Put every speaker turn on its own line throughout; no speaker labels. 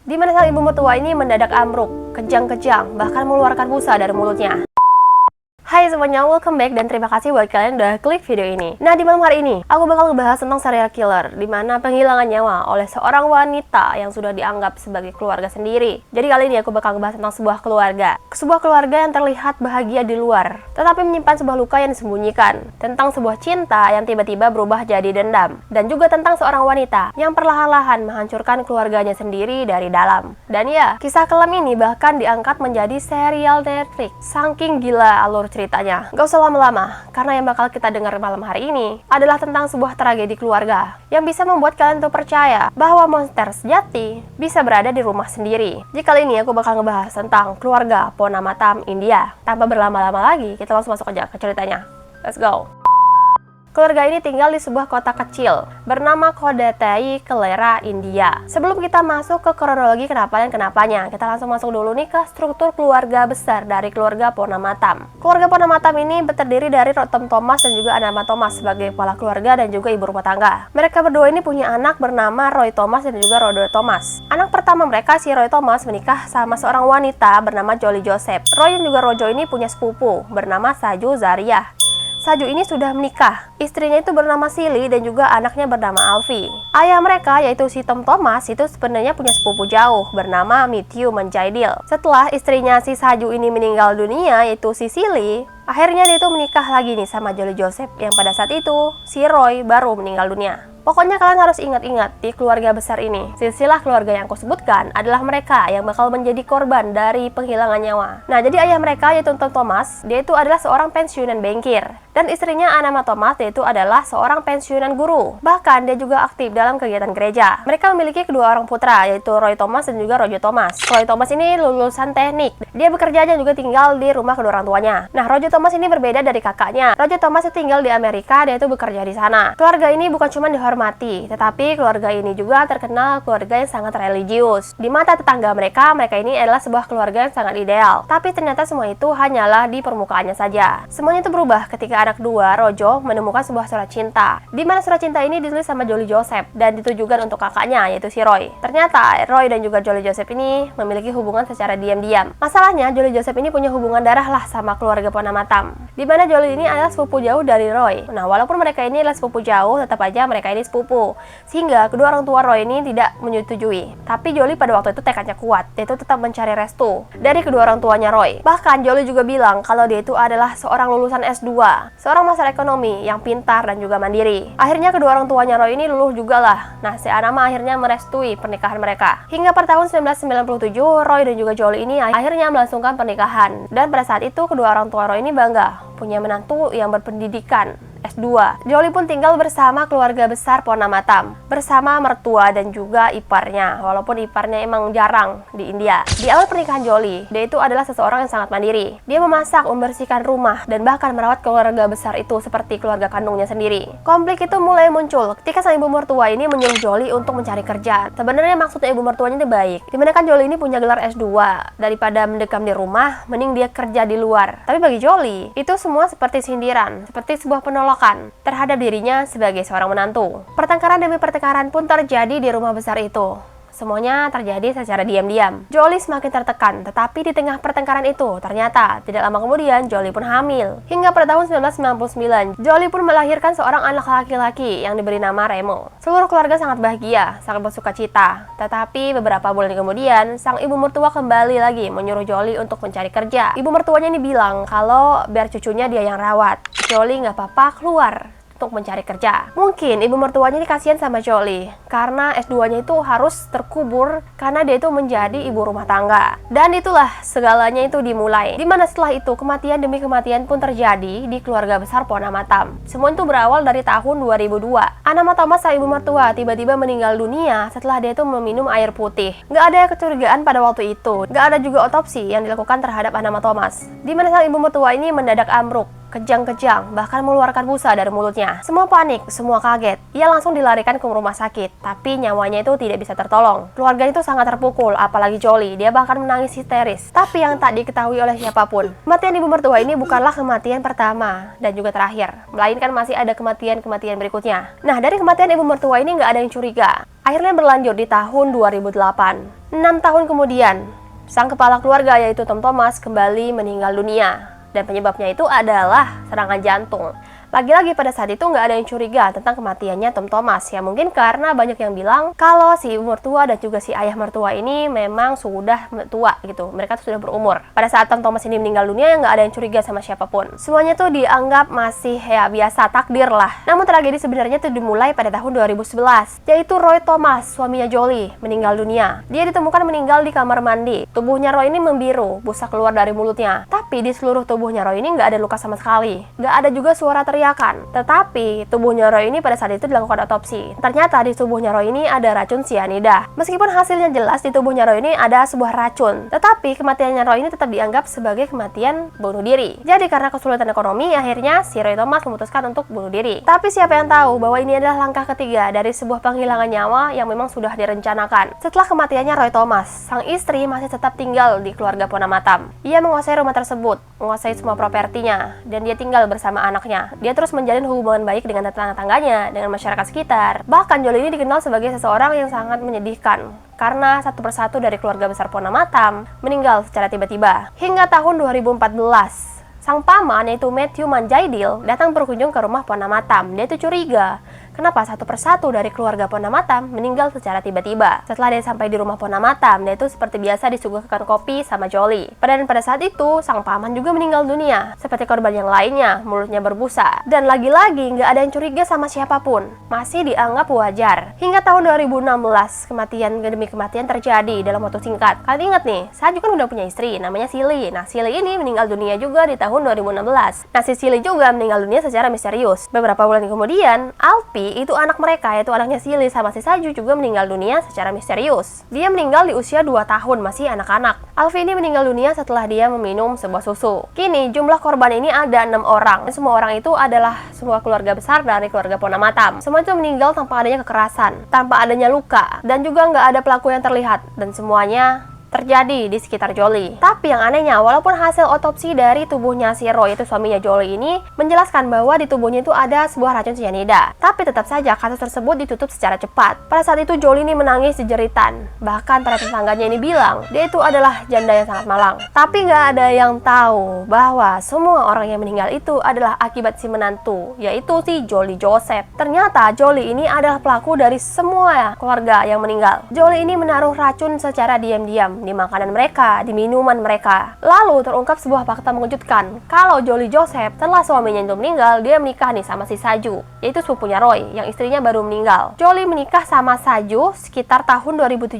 di mana sang ibu mertua ini mendadak ambruk, kejang-kejang, bahkan mengeluarkan busa dari mulutnya. Hai semuanya, welcome back dan terima kasih buat kalian udah klik video ini. Nah, di malam hari ini, aku bakal ngebahas tentang serial killer, di mana penghilangan nyawa oleh seorang wanita yang sudah dianggap sebagai keluarga sendiri. Jadi kali ini aku bakal ngebahas tentang sebuah keluarga. Sebuah keluarga yang terlihat bahagia di luar, tetapi menyimpan sebuah luka yang disembunyikan. Tentang sebuah cinta yang tiba-tiba berubah jadi dendam. Dan juga tentang seorang wanita yang perlahan-lahan menghancurkan keluarganya sendiri dari dalam. Dan ya, kisah kelam ini bahkan diangkat menjadi serial Netflix. Saking gila alur ceritanya. Gak usah lama-lama, karena yang bakal kita dengar malam hari ini adalah tentang sebuah tragedi keluarga yang bisa membuat kalian tuh percaya bahwa monster sejati bisa berada di rumah sendiri. Jadi kali ini aku bakal ngebahas tentang keluarga Ponamatam, India. Tanpa berlama-lama lagi, kita langsung masuk aja ke ceritanya. Let's go! Keluarga ini tinggal di sebuah kota kecil bernama Kodatai, Kelera, India. Sebelum kita masuk ke kronologi kenapa dan kenapanya, kita langsung masuk dulu nih ke struktur keluarga besar dari keluarga Ponamatam. Keluarga Ponamatam ini terdiri dari Rotom Thomas dan juga Anama Thomas sebagai kepala keluarga dan juga ibu rumah tangga. Mereka berdua ini punya anak bernama Roy Thomas dan juga Rodo Thomas. Anak pertama mereka, si Roy Thomas, menikah sama seorang wanita bernama Jolie Joseph. Roy dan juga Rojo ini punya sepupu bernama Saju Zariah. Saju ini sudah menikah. Istrinya itu bernama Silly dan juga anaknya bernama Alfie. Ayah mereka yaitu si Tom Thomas itu sebenarnya punya sepupu jauh bernama Matthew Menjaidil. Setelah istrinya si Saju ini meninggal dunia yaitu si Silly, akhirnya dia itu menikah lagi nih sama Jolie Joseph yang pada saat itu si Roy baru meninggal dunia. Pokoknya kalian harus ingat-ingat di keluarga besar ini, silsilah keluarga yang aku sebutkan adalah mereka yang bakal menjadi korban dari penghilangan nyawa. Nah, jadi ayah mereka yaitu Tom Thomas, dia itu adalah seorang pensiunan bankir. Dan istrinya Anama Thomas, dia itu adalah seorang pensiunan guru. Bahkan dia juga aktif dalam kegiatan gereja. Mereka memiliki kedua orang putra, yaitu Roy Thomas dan juga Rojo Thomas. Roy Thomas ini lulusan teknik. Dia bekerja dan juga tinggal di rumah kedua orang tuanya. Nah, Rojo Thomas ini berbeda dari kakaknya. Rojo Thomas itu tinggal di Amerika, dia itu bekerja di sana. Keluarga ini bukan cuma dihormati, tetapi keluarga ini juga terkenal keluarga yang sangat religius. Di mata tetangga mereka ini adalah sebuah keluarga yang sangat ideal. Tapi ternyata semua itu hanyalah di permukaannya saja. Semuanya itu berubah ketika anak dua, Rojo, menemukan sebuah surat cinta. Di mana surat cinta ini ditulis sama Jolie Joseph dan ditujukan untuk kakaknya, yaitu si Roy. Ternyata Roy dan juga Jolie Joseph ini memiliki hubungan secara diam-diam. Masalahnya, Jolie Joseph ini punya hubungan darah lah sama keluarga Ponamatam. Di mana Jolie ini adalah sepupu jauh dari Roy. Nah, walaupun mereka ini adalah sepupu jauh, tetap aja mereka ini sepupu. Sehingga kedua orang tua Roy ini tidak menyetujui. Tapi Jolie pada waktu itu tekadnya kuat, yaitu tetap mencari restu dari kedua orang tuanya Roy. Bahkan Jolie juga bilang kalau dia itu adalah seorang lulusan S2, seorang master ekonomi yang pintar dan juga mandiri. Akhirnya kedua orang tuanya Roy ini luluh juga lah. Nah, si Anama akhirnya merestui pernikahan mereka. Hingga pada tahun 1997, Roy dan juga Jolie ini akhirnya melangsungkan pernikahan. Dan pada saat itu kedua orang tua Roy ini bangga punya menantu yang berpendidikan S2. Jolie pun tinggal bersama keluarga besar Ponamatam, bersama mertua dan juga iparnya, walaupun iparnya emang jarang di India. Di awal pernikahan Jolie, dia itu adalah seseorang yang sangat mandiri. Dia memasak, membersihkan rumah, dan bahkan merawat keluarga besar itu seperti keluarga kandungnya sendiri. Konflik itu mulai muncul ketika sang ibu mertua ini menyuruh Jolie untuk mencari kerjaan. Sebenarnya maksudnya ibu mertuanya itu baik, dimana kan Jolie ini punya gelar S2, daripada mendekam di rumah, mending dia kerja di luar. Tapi bagi Jolie, itu semua seperti sindiran, seperti sebuah penolakan terhadap dirinya sebagai seorang menantu. Pertengkaran demi pertengkaran pun terjadi di rumah besar itu. Semuanya terjadi secara diam-diam. Jolie semakin tertekan, tetapi di tengah pertengkaran itu, ternyata tidak lama kemudian Jolie pun hamil. Hingga pada tahun 1999, Jolie pun melahirkan seorang anak laki-laki yang diberi nama Remo. Seluruh keluarga sangat bahagia, sangat bersuka cita. Tetapi beberapa bulan kemudian, sang ibu mertua kembali lagi menyuruh Jolie untuk mencari kerja. Ibu mertuanya ini bilang kalau biar cucunya dia yang rawat. Jolie nggak apa-apa keluar untuk mencari kerja. Mungkin ibu mertuanya ini kasihan sama Jolie karena S2-nya itu harus terkubur karena dia itu menjadi ibu rumah tangga. Dan itulah segalanya itu dimulai. Dimana setelah itu kematian demi kematian pun terjadi di keluarga besar Ponamatam. Semua itu berawal dari tahun 2002. Anama Thomas, sang ibu mertua, tiba-tiba meninggal dunia setelah dia itu meminum air putih. Nggak ada kecurigaan pada waktu itu. Nggak ada juga otopsi yang dilakukan terhadap Anama Thomas. Dimana sang ibu mertua ini mendadak ambruk, kejang-kejang, bahkan mengeluarkan busa dari mulutnya. Semua panik, semua kaget. Ia langsung dilarikan ke rumah sakit, tapi nyawanya itu tidak bisa tertolong. Keluarga itu sangat terpukul, apalagi Jolie. Dia bahkan menangis histeris. Tapi yang tak diketahui oleh siapapun, kematian ibu mertua ini bukanlah kematian pertama dan juga terakhir, melainkan masih ada kematian-kematian berikutnya. Nah, dari kematian ibu mertua ini nggak ada yang curiga. Akhirnya berlanjut di tahun 2008. 6 tahun kemudian, sang kepala keluarga yaitu Tom Thomas kembali meninggal dunia. Dan penyebabnya itu adalah serangan jantung. Lagi-lagi pada saat itu nggak ada yang curiga tentang kematiannya Tom Thomas. Ya mungkin karena banyak yang bilang kalau si mertua dan juga si ayah mertua ini memang sudah tua gitu. Mereka tuh sudah berumur. Pada saat Tom Thomas ini meninggal dunia nggak ada yang curiga sama siapapun. Semuanya tuh dianggap masih ya biasa, takdir lah. Namun tragedi sebenarnya tuh dimulai pada tahun 2011. Yaitu Roy Thomas, suaminya Jolie, meninggal dunia. Dia ditemukan meninggal di kamar mandi. Tubuhnya Roy ini membiru, busa keluar dari mulutnya. Tapi di seluruh tubuhnya Roy ini nggak ada luka sama sekali. Nggak ada juga suara teriakan. Tetapi tubuhnya Roy ini pada saat itu dilakukan otopsi. Ternyata di tubuhnya Roy ini ada racun sianida. Meskipun hasilnya jelas di tubuhnya Roy ini ada sebuah racun, tetapi kematiannya Roy ini tetap dianggap sebagai kematian bunuh diri. Jadi karena kesulitan ekonomi, akhirnya si Roy Thomas memutuskan untuk bunuh diri. Tapi siapa yang tahu bahwa ini adalah langkah ketiga dari sebuah penghilangan nyawa yang memang sudah direncanakan. Setelah kematiannya Roy Thomas, sang istri masih tetap tinggal di keluarga Ponamatam. Ia menguasai rumah tersebut, menguasai semua propertinya, dan dia tinggal bersama anaknya. Dia terus menjalin hubungan baik dengan tetangga-tangganya, dengan masyarakat sekitar. Bahkan Jolie ini dikenal sebagai seseorang yang sangat menyedihkan karena satu persatu dari keluarga besar Ponamatam meninggal secara tiba-tiba. Hingga tahun 2014, sang paman yaitu Matthew Manjaidil datang berkunjung ke rumah Ponamatam. Dia itu curiga kenapa satu persatu dari keluarga Ponamatam meninggal secara tiba-tiba. Setelah dia sampai di rumah Ponamatam, dia itu seperti biasa disuguhkan kopi sama Jolie. Pada saat itu, sang paman juga meninggal dunia. Seperti korban yang lainnya, mulutnya berbusa. Dan lagi-lagi nggak ada yang curiga sama siapapun. Masih dianggap wajar. Hingga tahun 2016, kematian demi kematian terjadi dalam waktu singkat. Kalian ingat nih, Saju kan udah punya istri, namanya Silly. Nah, Silly ini meninggal dunia juga di tahun 2016. Nah, si Silly juga meninggal dunia secara misterius. Beberapa bulan kemudian, Alpi itu anak mereka, yaitu anaknya Silly sama si Saju juga meninggal dunia secara misterius. Dia meninggal di usia 2 tahun, masih anak-anak. Alfi ini meninggal dunia setelah dia meminum sebuah susu. Kini jumlah korban ini ada 6 orang. Dan semua orang itu adalah semua keluarga besar dari keluarga Ponamatam. Semua itu meninggal tanpa adanya kekerasan, tanpa adanya luka, dan juga nggak ada pelaku yang terlihat. Dan semuanya terjadi di sekitar Jolie. Tapi yang anehnya, walaupun hasil otopsi dari tubuhnya si Roy, itu suaminya Jolie ini, menjelaskan bahwa di tubuhnya itu ada sebuah racun sianida. Tapi tetap saja kasus tersebut ditutup secara cepat. Pada saat itu Jolie ini menangis jeritan. Bahkan para tetangganya ini bilang, dia itu adalah janda yang sangat malang. Tapi nggak ada yang tahu bahwa semua orang yang meninggal itu adalah akibat si menantu, yaitu si Jolie Joseph. Ternyata Jolie ini adalah pelaku dari semua keluarga yang meninggal. Jolie ini menaruh racun secara diam-diam di makanan mereka, di minuman mereka. Lalu terungkap sebuah fakta mengejutkan, kalau Jolie Joseph setelah suaminya itu meninggal, dia menikah nih sama si Saju, yaitu sepupunya Roy, yang istrinya baru meninggal. Jolie menikah sama Saju sekitar tahun 2017,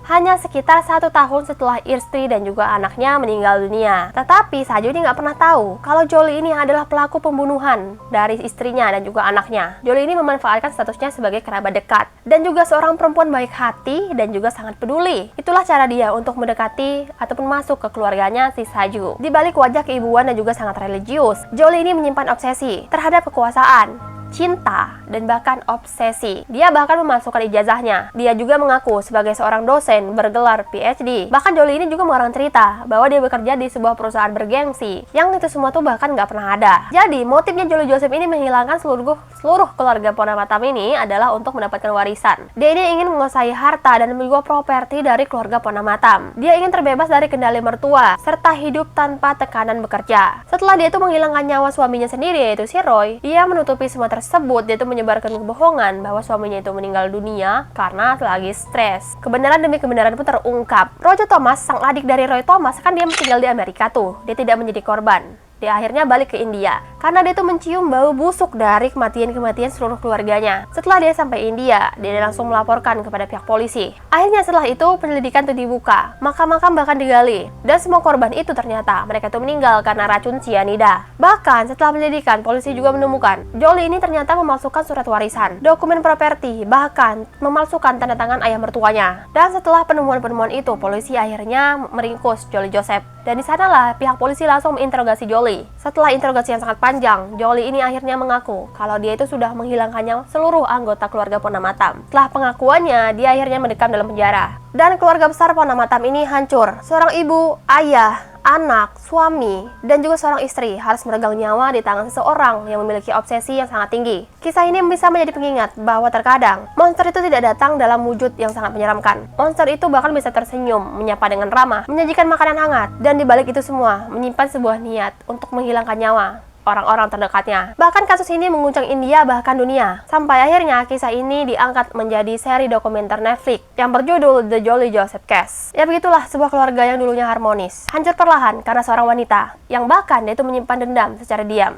hanya sekitar 1 tahun setelah istri dan juga anaknya meninggal dunia. Tetapi Saju ini nggak pernah tahu kalau Jolie ini adalah pelaku pembunuhan dari istrinya dan juga anaknya. Jolie ini memanfaatkan statusnya sebagai kerabat dekat dan juga seorang perempuan baik hati dan juga sangat peduli. Itulah cara dia untuk mendekati ataupun masuk ke keluarganya si Saju. Di balik wajah keibuan dan juga sangat religius, Jolie ini menyimpan obsesi terhadap kekuasaan, cinta, dan bahkan obsesi. Dia bahkan memasukkan ijazahnya. Dia juga mengaku sebagai seorang dosen bergelar PhD. Bahkan Jolie ini juga mengarang cerita bahwa dia bekerja di sebuah perusahaan bergengsi, yang itu semua tuh bahkan nggak pernah ada. Jadi motifnya Jolie Joseph ini menghilangkan seluruh keluarga Ponamatam ini adalah untuk mendapatkan warisan. Dia ini ingin menguasai harta dan juga properti dari keluarga Ponamatam. Dia ingin terbebas dari kendali mertua serta hidup tanpa tekanan bekerja. Setelah dia itu menghilangkan nyawa suaminya sendiri, yaitu si Roy, dia menutupi semua tersebut. Dia itu menyebarkan kebohongan bahwa suaminya itu meninggal dunia karena lagi stres. Kebenaran demi kebenaran pun terungkap. Roger Thomas, sang adik dari Roy Thomas, kan dia tinggal di Amerika tuh. Dia tidak menjadi korban. Dia akhirnya balik ke India karena dia tuh mencium bau busuk dari kematian seluruh keluarganya. Setelah dia sampai India, dia langsung melaporkan kepada pihak polisi. Akhirnya setelah itu penyelidikan tuh dibuka, makam-makam bahkan digali, dan semua korban itu ternyata mereka tuh meninggal karena racun sianida. Bahkan setelah penyelidikan, polisi juga menemukan Jolie ini ternyata memalsukan surat warisan, dokumen properti, bahkan memalsukan tanda tangan ayah mertuanya. Dan setelah penemuan-penemuan itu, polisi akhirnya meringkus Jolie Joseph. Dan di sanalah pihak polisi langsung menginterogasi Jolie. Setelah interogasi yang sangat panjang, Jolie ini akhirnya mengaku kalau dia itu sudah menghilangkannya seluruh anggota keluarga Ponamatam. Setelah pengakuannya, dia akhirnya mendekam dalam penjara. Dan keluarga besar Ponamatam ini hancur. Seorang ibu, ayah, anak, suami, dan juga seorang istri harus meregang nyawa di tangan seseorang yang memiliki obsesi yang sangat tinggi. Kisah ini bisa menjadi pengingat bahwa terkadang monster itu tidak datang dalam wujud yang sangat menyeramkan. Monster itu bahkan bisa tersenyum, menyapa dengan ramah, menyajikan makanan hangat, dan dibalik itu semua menyimpan sebuah niat untuk menghilangkan nyawa orang-orang terdekatnya. Bahkan kasus ini mengguncang India bahkan dunia. Sampai akhirnya kisah ini diangkat menjadi seri dokumenter Netflix yang berjudul The Jolly Joseph Case. Ya begitulah sebuah keluarga yang dulunya harmonis, hancur perlahan karena seorang wanita yang bahkan dia itu menyimpan dendam secara diam.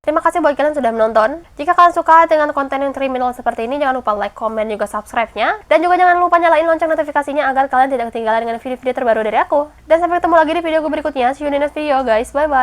Terima kasih buat kalian sudah menonton. Jika kalian suka dengan konten yang kriminal seperti ini, jangan lupa like, komen, juga subscribe-nya. Dan juga jangan lupa nyalain lonceng notifikasinya agar kalian tidak ketinggalan dengan video-video terbaru dari aku. Dan sampai ketemu lagi di video berikutnya. See you in the next video guys. Bye-bye.